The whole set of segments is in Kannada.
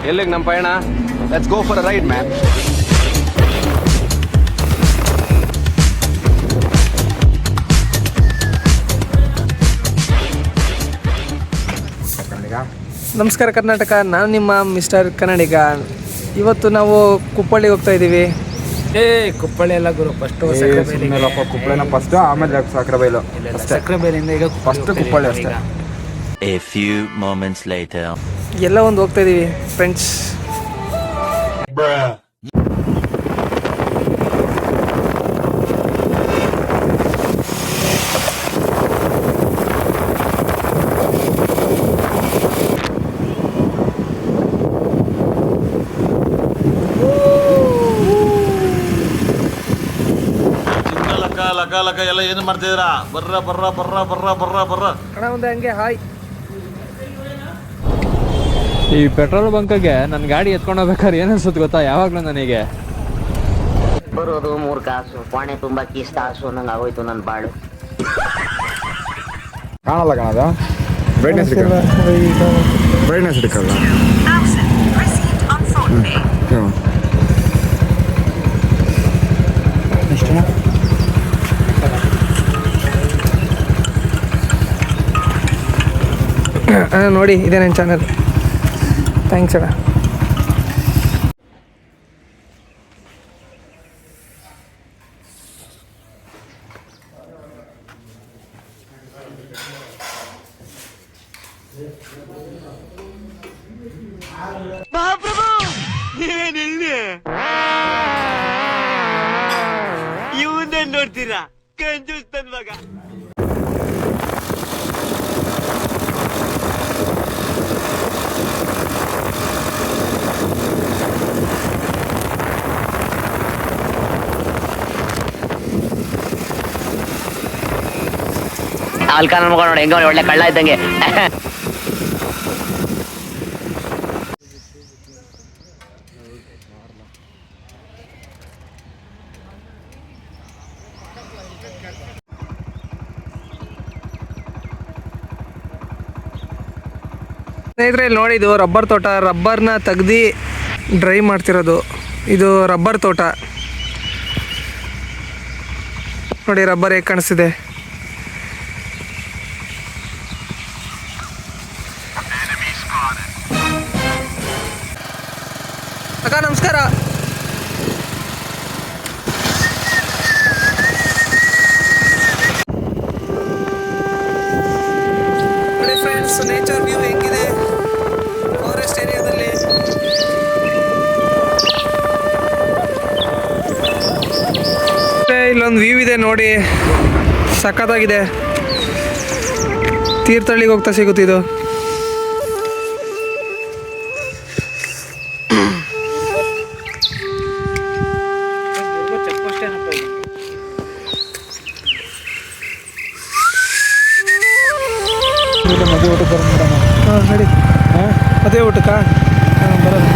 ಎಲ್ಲಿಗೆ ನಮ್ಮ ಪಯಣ? Let's go for a ride man. ನಮಸ್ಕಾರ ಕರ್ನಾಟಕ, ನಾನು ನಿಮ್ಮ ಮಿಸ್ಟರ್ ಕನ್ನಡಿಗ. ಇವತ್ತು ನಾವು ಕುಪ್ಪಳ್ಳಿಗೆ ಹೋಗ್ತಾ ಇದ್ದೀವಿ. ಕುಪ್ಪಳ್ಳಿ ಎಲ್ಲ ಗುರು, ಫಸ್ಟ್ ಕುಪ್ಪಳಿನ ಫಸ್ಟ್, ಆಮೇಲೆ ಸಕ್ರೆಬೈಲು. ಸಕ್ರೆಬೈಲಿಂದ ಈಗ ಫಸ್ಟ್ ಕುಪ್ಪಳ್ಳಿ ಅಷ್ಟೇ. A few moments later. ಎಲ್ಲ ಒಂದು ಹೋಗ್ತಾ ಇದ್ದೀವಿ ಫ್ರೆಂಡ್ಸ್. ಲಕ ಎಲ್ಲ ಏನು ಮಾಡ್ತಿದ್ದೀರಾ? ಬರ್ರ ಬರ್ರ ಬರ್ರ ಬರ್ರ ಬರ್ರ ಬರ್ರ ಅಣ್ಣ ಒಂದು ಹಂಗೆ ಹಾಯ್. ಈ ಪೆಟ್ರೋಲ್ ಬಂಕ್ಗೆ ನನ್ನ ಗಾಡಿ ಎತ್ಕೊಂಡು ಹೋಗ್ಬೇಕಾದ್ರೆ ಏನಿಸುತ್ತೆ ಗೊತ್ತಾ? ಯಾವಾಗಲೂ ನನಗೆ ಬರೋದು 3 ಕಾಸು, ಪಾಣೆ ತುಂಬ ಕೀಸ್ ತಾಸು ನಂಗೆ ಆಗೋಯ್ತು ನನ್ನ ಬಾಳು. ಕಾಣಲ್ಲ ಬ್ರೈಟ್ನೆಸ್ ಹಿಡಿಕಲ್ಲ. ನೋಡಿ, ಇದೆ ನನ್ನ ಚಾನಲ್. ಥ್ಯಾಂಕ್ಸ್ ಅಣ್ಣ. ಇವನ್ನೇ ನೋಡ್ತೀರಾ? ಕಂಜೂಸ್ ನನ್ ಮಗ. ಆಲ್ಕ ನನ್ ಮಗ ನೋಡಿ ಹೆಂಗ ಒಳ್ಳೆ ಕಳ್ಳ ಇದ್ದಂಗೆ. ಸ್ನೇಹಿತರೆ, ಇಲ್ಲಿ ನೋಡಿ, ಇದು ರಬ್ಬರ್ ತೋಟ. ರಬ್ಬರ್ನ ತೆಗ್ದು ಡ್ರೈ ಮಾಡ್ತಿರೋದು. ಇದು ರಬ್ಬರ್ ತೋಟ ನೋಡಿ, ರಬ್ಬರ್ ಹೇಗೆ ಕಾಣಿಸ್ತಿದೆ. ಅಕ್ಕ ನಮಸ್ಕಾರ. ನೋಡಿ ಫ್ರೆಂಡ್ಸ್, ನೇಚರ್ ವ್ಯೂ ಹೆಂಗಿದೆ ಫಾರೆಸ್ಟ್ ಏರಿಯಾದಲ್ಲಿ. ಇಲ್ಲೊಂದು ವ್ಯೂ ಇದೆ ನೋಡಿ, ಸಖತ್ತಾಗಿದೆ. ತೀರ್ಥಹಳ್ಳಿಗೆ ಹೋಗ್ತಾ ಸಿಗುತ್ತಿದ್ದು. ಹಾಂ ನಡಿ. ಅದೇ ಊಟಕ್ಕಾ? ಬರೋದು.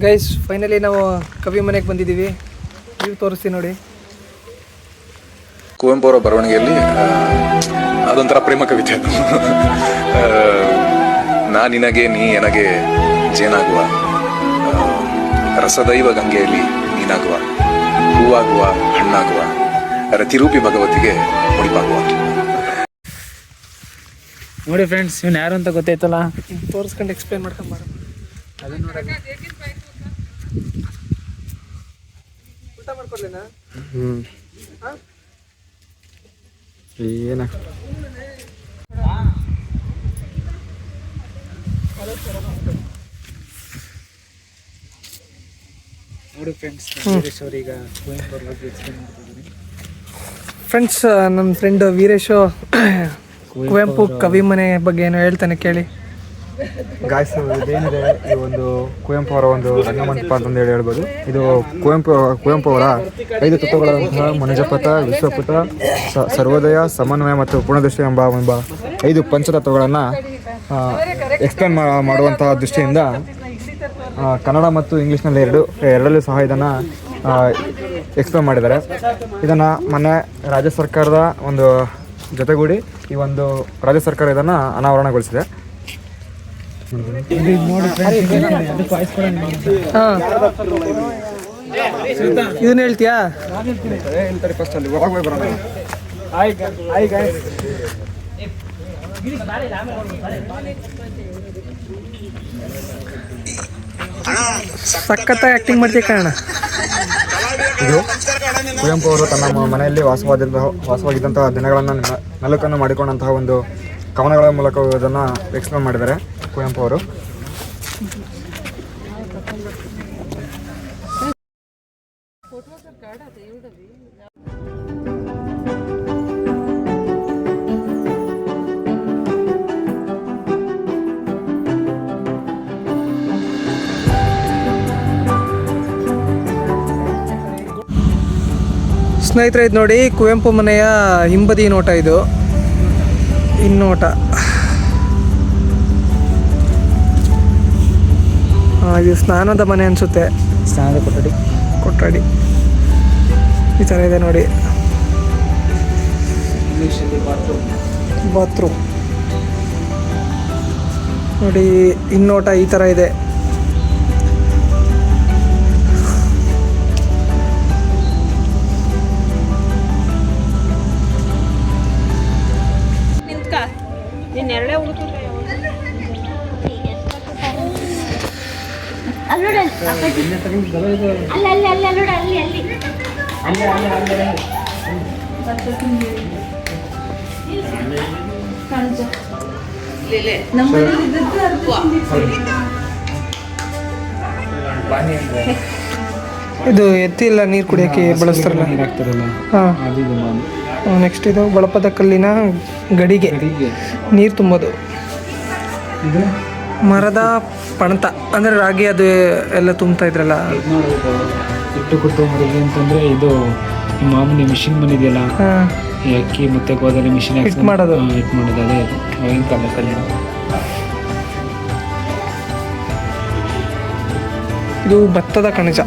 ಗೈಸ್, ಫೈನಲಿ ನಾವು ಕವಿ ಮನೆಗೆ ಬಂದಿದ್ದೀವಿ. ವ್ಯೂ ತೋರಿಸ್ತೀನಿ ನೋಡಿ. ಕುವೆಂಪು ಅವರ ಬರವಣಿಗೆಯಲ್ಲಿ ಅದೊಂಥರ ಪ್ರೇಮ ಕವಿತೆ ಅದು. ನಾ ನಿನಗೆ ನೀ ಎನಗೆ ಜೇನಾಗುವ, ರಸದೈವ ಗಂಗೆಯಲ್ಲಿ ನೀನಾಗುವ, ಹೂವಾಗುವ ಹಣ್ಣಾಗುವ, ರತಿರೂಪಿ ಭಗವತಿಗೆ ಮುಡಿಪಾಗುವ. ನೋಡಿ ಫ್ರೆಂಡ್ಸ್, ಇವ್ನು ಯಾರು ಅಂತ ಗೊತ್ತಾಯ್ತಲ್ಲ? ತೋರಿಸ್ಕೊಂಡು ಎಕ್ಸ್ಪ್ಲೇನ್ ಮಾಡ್ಕೊಂಬಾರ. ಊಟ ಮಾಡ್ಕೊಡ್ಲೇನಾ? ಏನ ನೋಡಿ ಫ್ರೆಂಡ್ಸ್ ವೀರೇಶ್ ಅವ್ರು ಈಗ ಕುವೆಂಪು ಅವ್ರ ಬಗ್ಗೆ ಎಕ್ಸ್ಪ್ಲೇನ್ ಮಾಡ್ತಿದ್ದೀನಿ. ಫ್ರೆಂಡ್ಸ್, ನನ್ನ ಫ್ರೆಂಡ್ ವೀರೇಶು ಕುವೆಂಪು ಕವಿ ಮನೆ ಬಗ್ಗೆ ಏನೋ ಹೇಳ್ತಾನೆ, ಕೇಳಿ. ಗಾಯ್ಸ್, ಇದೇನಿದೆ ಈ ಒಂದು ಕುವೆಂಪು ಅವರ ಒಂದು ರಂಗಮಂಟಪ ಅಂತಂದು ಹೇಳ್ಬೋದು. ಇದು ಕುವೆಂಪು ಅವರ 5 ತತ್ವಗಳಂತಹ ಮನುಜಪಥ, ವಿಶ್ವಪಥ, ಸರ್ವೋದಯ, ಸಮನ್ವಯ ಮತ್ತು ಪೂರ್ಣದೃಷ್ಟಿ ಎಂಬ 5 ಪಂಚತತ್ವಗಳನ್ನು ಎಕ್ಸ್ಪ್ಲೇನ್ ಮಾಡುವಂತಹ ದೃಷ್ಟಿಯಿಂದ ಕನ್ನಡ ಮತ್ತು ಇಂಗ್ಲೀಷ್ನಲ್ಲಿ ಎರಡಲ್ಲೂ ಸಹ ಇದನ್ನು ಎಕ್ಸ್ಪ್ಲೇನ್ ಮಾಡಿದ್ದಾರೆ. ಇದನ್ನು ಮೊನ್ನೆ ರಾಜ್ಯ ಸರ್ಕಾರದ ಒಂದು ಜೊತೆಗೂಡಿ ಈ ಒಂದು ರಾಜ್ಯ ಸರ್ಕಾರ ಇದನ್ನು ಅನಾವರಣಗೊಳಿಸಿದೆ. ಇದನ್ನ ಹೇಳ್ತೀಯಾ? ಫಸ್ಟ್ ಅಲ್ಲಿ ಒಳಗೆ ಹೋಗಿ ಬರೋಣ. ಸಖತ್ತಾಗಿ ಆ್ಯಕ್ಟಿಂಗ್ ಮಾಡ್ತೀಯ ಕಾರಣ. ಇದು ಕುವೆಂಪು ಅವರು ತನ್ನ ಮನೆಯಲ್ಲಿ ವಾಸವಾಗಿದ್ದಂತಹ ದಿನಗಳನ್ನು ಮೆಲುಕನ್ನು ಮಾಡಿಕೊಂಡಂತಹ ಒಂದು ಕವನಗಳ ಮೂಲಕ ಇದನ್ನು ಎಕ್ಸ್ಪ್ಲೇನ್ ಮಾಡಿದ್ದಾರೆ ಕುವೆಂಪು ಅವರು. ಸ್ನೇಹಿತರೆ, ಇದು ನೋಡಿ ಕುವೆಂಪು ಮನೆಯ ಹಿಂಬದಿ ನೋಟ. ಇದು ಹಿನ್ನೋಟ. ಇದು ಸ್ನಾನದ ಮನೆ ಅನಿಸುತ್ತೆ. ಸ್ನಾನದ ಕೊಠಡಿ ಈ ಥರ ಇದೆ ನೋಡಿ. ಬಾತ್ರೂಮ್ ನೋಡಿ. ಹಿನ್ನೋಟ ಈ ಥರ ಇದೆ. ಇದು ಎತ್ತಿಲ್ಲ ನೀರು ಕುಡಿಯೋಕ್ಕೆ ಬಳಸ್ತಾರಲ್ಲ. ಹಾಂ. ನೆಕ್ಸ್ಟ್ ಇದು ಬಳಪದ ಕಲ್ಲಿನ ಗಡಿಗೆ ನೀರು ತುಂಬೋದು. ಮರದ ಪಣತ ಅಂದರೆ ರಾಗಿ ಅದು ಎಲ್ಲ ತುಂಬ್ತಾ ಇದ್ರಲ್ಲ. ಇಟ್ಟು ಕುಟುಂಬರಿಗೆ ಅಂತಂದರೆ ಇದು ಮಾಮೂಲಿ ಮಿಷಿನ್ ಬಂದಿದೆಯಲ್ಲ, ಈ ಅಕ್ಕಿ ಮತ್ತು ಗೋಧಿ ಮಿಷಿನ್ ಹಿಟ್ ಮಾಡೋದು. ಅದೇ ಆಗಿನ ಕಾಲದಲ್ಲಿ. ಇದು ಭತ್ತದ ಕಣಜ.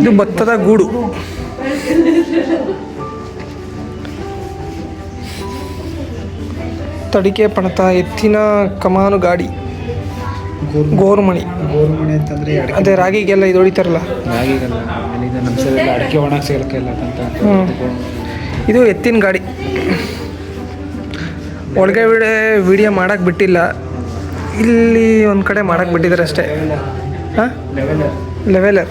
ಇದು ಭತ್ತದ ಗೂಡು. ತಡಿಕೆ ಪಣತ, ಎತ್ತಿನ ಕಮಾನು ಗಾಡಿ, ಗೋರುಮಣಿ ಅಂತಂದರೆ ಅದೇ ರಾಗಿಗೆಲ್ಲ ಇದು ಹೊಡಿತಾರಲ್ಲ. ರಾಗಿಗೆಲ್ಲ ನಮ್ಮ ಸೈಡಲ್ಲಿ ಅಡಿಕೆ ಒಣಗಿ ಸೇರಕ್ಕೆಲ್ಲ ಅಂತ. ಇದು ಎತ್ತಿನ ಗಾಡಿ. ಒಳಗೆ ವಿಡಿಯೋ ಮಾಡೋಕ್ಕೆ ಬಿಟ್ಟಿಲ್ಲ, ಇಲ್ಲಿ ಒಂದು ಕಡೆ ಮಾಡೋಕ್ಕೆ ಬಿಟ್ಟಿದ್ದಾರೆ ಅಷ್ಟೇ. ಹಾಂ, ಲೆವೆಲರ್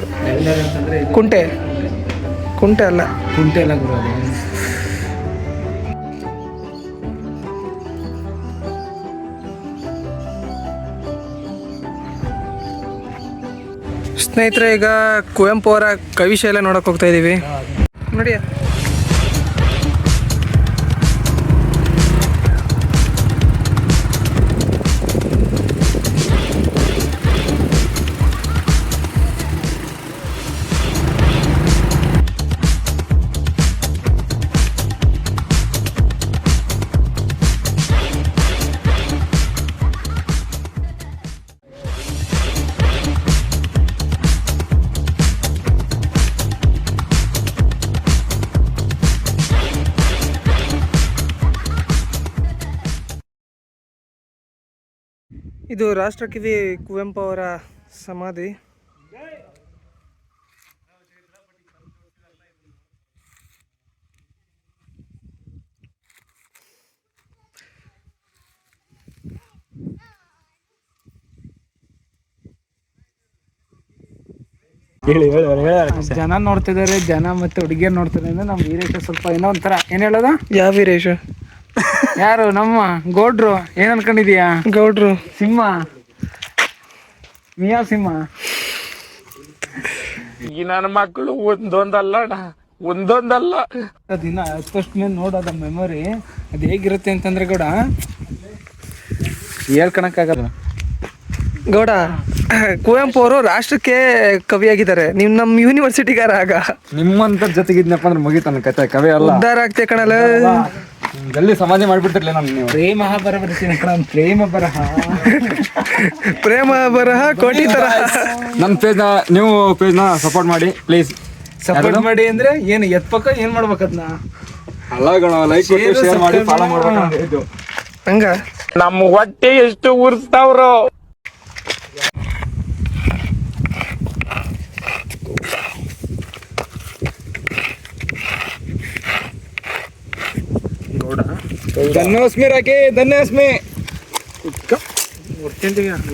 ಅಂತಂದರೆ ಕುಂಟೆ ಅಲ್ಲ. ಕುಂಟೆ ಎಲ್ಲ ಬರೋದು. ಸ್ನೇಹಿತರೆ, ಈಗ ಕುವೆಂಪು ಅವರ ಕವಿಶೈಲ ನೋಡೋಕೆ ಹೋಗ್ತಾ ಇದ್ದೀವಿ ನೋಡಿ. ಇದು ರಾಷ್ಟ್ರಕವಿ ಕುವೆಂಪು ಅವರ ಸಮಾಧಿ. ಜನ ನೋಡ್ತಿದ್ದಾರೆ, ಜನ ಮತ್ತೆ ಹುಡುಗಿಯರು ನೋಡ್ತಾರೆ ಅಂದ್ರೆ ನಮ್ಮ ವೀರೇಶ ಸ್ವಲ್ಪ ಏನೋ ಒಂಥರ ಏನ್ ಹೇಳೋದ. ಯಾವ ವೀರೇಶ? ಯಾರು? ನಮ್ಮ ಗೌಡ್ರು. ಏನ್ ಅನ್ಕೊಂಡಿದೀಯಾ? ಗೌಡ್ರು ಸಿಂಹ. ಮಿಯಾ ಸಿಂಹ. ಈ ನನ್ನ ಮಕ್ಕಳು ಒಂದೊಂದಲ್ಲ ದಿನ ಫಸ್ಟ್ ಮೇಲೆ ನೋಡೋದ ಮೆಮೊರಿ ಅದು ಹೇಗಿರುತ್ತೆ ಅಂತಂದ್ರೆ ಗೌಡ ಹೇಳ್ಕೊಳಕ್ಕಾಗಲ್ಲ. ಗೌಡ, ಕುವೆಂಪು ಅವರು ರಾಷ್ಟ್ರಕ್ಕೆ ಕವಿಯಾಗಿದ್ದಾರೆ. ನೀವು ನಮ್ಮ ಯೂನಿವರ್ಸಿಟಿಗಾರ ಆಗ ನಿಮ್ಮಂತ ಜೊತೆಗಿದ್ನಪ್ಪ ಅಂದ್ರೆ ಮುಗೀತು ನನ್ನ ಕತೆ. ಕವಿ ಅಲ್ಲ, ಉದ್ಧಾರ ಆಗ್ತೇ ಕಣಲ್ಲ. ಜಲ್ದಿ ಸಮಾಧಿ ಮಾಡ್ಬಿಡ್ತಿರ್ಲಿ ನಾನು. ನೀವು ಪ್ರೇಮ ಬರ ಬರ್ತೀನಿ ಕಣ, ಪ್ರೇಮ ಬರಹ. ಪ್ರೇಮ ಬರಹ ಕೋಟಿ ತರ. ನನ್ನ ಪೇಜ್ನ ನೀವು ಪೇಜ್ನ ಸಪೋರ್ಟ್ ಮಾಡಿ ಪ್ಲೀಸ್. ಸಪೋರ್ಟ್ ಮಾಡಿ ಅಂದ್ರೆ ಏನು ಎತ್ಪಕ್ಕ ಏನ್ ಮಾಡ್ಬೇಕದ್ನ? ಅಲ್ಲ ಗಣ, ಲೈಕ್ ಶೇರ್ ಮಾಡಿ ಫಾಲೋ ಮಾಡ್ಬೇಕು. ಹಂಗ ನಮ್ಮ ಹೊಟ್ಟೆ ಎಷ್ಟು ಉರ್ಸ್ತಾವ್ರು. ಧನ್ಯೋಸ್ಮಿ ರಾಕಿ, ಧನ್ಯೋಸ್ಮಿ.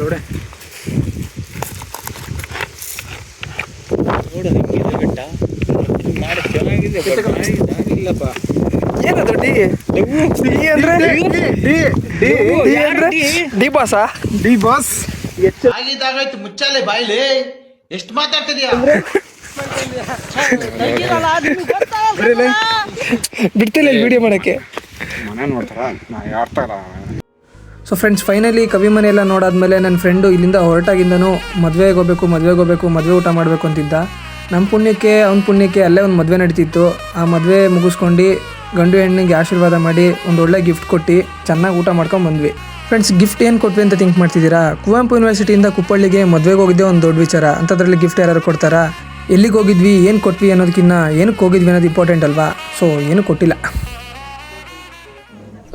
ನೋಡೆ ಏನದು ಡಿ ಅಂದ್ರೆ ಡಿ ಬಾಸಾ? D boss. ಆಗಿದ್ದಾಗಾಯ್ತು, ಮುಚ್ಚಾಲೆ ಬಾಯ್ಲಿ. ಎಷ್ಟು ಮಾತಾಡ್ತಿದ್ಯಾ? ಬಿಡ್ತಿಲ್ಲ ವಿಡಿಯೋ ಮಾಡೋಕ್ಕೆ. ಮನೆ ನೋಡ್ತಾರ, ನಾ ಅರ್ಥ ಆಗಲ್ಲ. ಸೊ ಫ್ರೆಂಡ್ಸ್, ಫೈನಲಿ ಕವಿ ಮನೆ ಎಲ್ಲ ನೋಡಾದ್ಮೇಲೆ ನನ್ನ ಫ್ರೆಂಡು ಇಲ್ಲಿಂದ ಹೊರಟಾಗಿಂದನೂ ಮದುವೆಗೆ ಹೋಗ್ಬೇಕು, ಮದುವೆ ಊಟ ಮಾಡಬೇಕು ಅಂತಿದ್ದ. ನಮ್ಮ ಪುಣ್ಯಕ್ಕೆ ಅವ್ನ ಪುಣ್ಯಕ್ಕೆ ಅಲ್ಲೇ ಒಂದು ಮದುವೆ ನಡೀತಿತ್ತು. ಆ ಮದುವೆ ಮುಗಿಸ್ಕೊಂಡು ಗಂಡು ಹೆಣ್ಣಿಗೆ ಆಶೀರ್ವಾದ ಮಾಡಿ ಒಂದು ಒಳ್ಳೆ ಗಿಫ್ಟ್ ಕೊಟ್ಟು ಚೆನ್ನಾಗಿ ಊಟ ಮಾಡ್ಕೊಂಡು ಬಂದ್ವಿ. ಫ್ರೆಂಡ್ಸ್, ಗಿಫ್ಟ್ ಏನು ಕೊಟ್ವಿ ಅಂತ ಥಿಂಕ್ ಮಾಡ್ತಿದ್ದೀರಾ? ಕುವೆಂಪು ಯೂನಿವರ್ಸಿಟಿಯಿಂದ ಕುಪ್ಪಳ್ಳಿಗೆ ಮದುವೆಗೆ ಹೋಗಿದ್ದೆ ಒಂದು ದೊಡ್ಡ ವಿಚಾರ. ಅಂಥದ್ರಲ್ಲಿ ಗಿಫ್ಟ್ ಯಾರು ಕೊಡ್ತಾರಾ? ಎಲ್ಲಿಗೆ ಹೋಗಿದ್ವಿ, ಏನು ಕೊಟ್ವಿ ಅನ್ನೋದಕ್ಕಿಂತ ಏನಕ್ಕೆ ಹೋಗಿದ್ವಿ ಅನ್ನೋದು ಇಂಪಾರ್ಟೆಂಟ್ ಅಲ್ವಾ? ಸೊ ಏನು ಕೊಟ್ಟಿಲ್ಲ.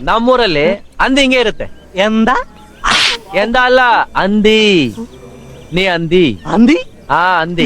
ನಮ್ಮೂರಲ್ಲಿ ಅಂದಿ ಹಿಂಗೆ ಇರುತ್ತೆ. ಎಂದ ಅಲ್ಲ, ಅಂದಿ. ನೀ ಅಂದಿ. ಹಾ, ಅಂದಿ.